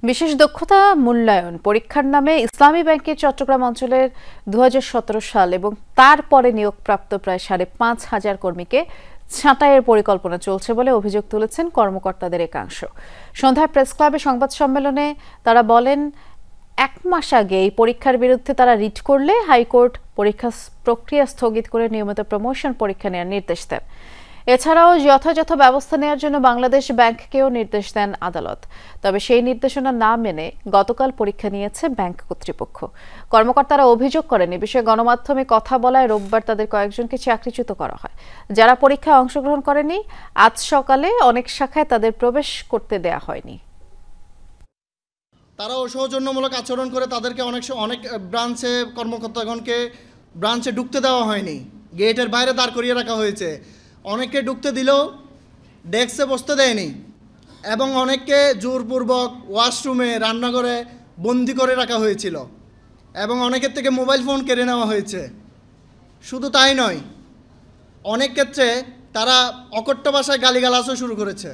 বিশেষ দক্ষতা মূল্যায়ন পরীক্ষার নামে ইসলামী ব্যাংকের চট্টগ্রাম অঞ্চলের ২০১৭ সাল এবং তারপরে নিয়োগপ্রাপ্ত প্রায় ৫,৫০০ কর্মীকে ছাঁটাইয়ের পরিকল্পনা চলছে বলে অভিযোগ তুলেছেন কর্মকর্তাদের একাংশ। সন্ধ্যায় প্রেস ক্লাবে সংবাদ সম্মেলনে তারা বলেন, ১ মাস আগে এই পরীক্ষার বিরুদ্ধে তারা রিট করলে হাইকোর্ট পরীক্ষা প্রক্রিয়া স্থগিত করে নিয়মিত প্রমোশন পরীক্ষা নেওয়ার নির্দেশ দেন। এছাড়াও যথাযথ ব্যবস্থা নেওয়ার জন্য বাংলাদেশ ব্যাংককেও নির্দেশ দেন আদালত। তবে সেই নির্দেশনা না মেনে গতকাল পরীক্ষা নিয়েছে ব্যাংক কর্তৃপক্ষ। কর্মকর্তারা অভিযোগ করেন, এ বিষয়ে গণমাধ্যমে কথা বলায় রোববার তাদের কয়েকজনকে চাকরিচ্যুত করা হয়। যারা পরীক্ষায় অংশগ্রহণ করেনি, আজ সকালে অনেক শাখায় তাদের প্রবেশ করতে দেয়া হয়নি। তারা অসৌজন্যমূলক আচরণ করে তাদেরকে অনেক ব্রাঞ্চে কর্মকর্তাগণকে ব্রাঞ্চে ঢুকতে দেওয়া হয়নি, গেটের বাইরে দাঁড় করিয়ে রাখা হয়েছে। অনেককে ঢুকতে দিলেও ডেস্কে বসতে দেয়নি এবং অনেককে জোরপূর্বক ওয়াশরুমে রান্নাঘরে বন্দি করে রাখা হয়েছিল এবং অনেকের থেকে মোবাইল ফোন কেড়ে নেওয়া হয়েছে। শুধু তাই নয়, অনেক ক্ষেত্রে তারা অকথ্য ভাষায় গালিগালাজও শুরু করেছে।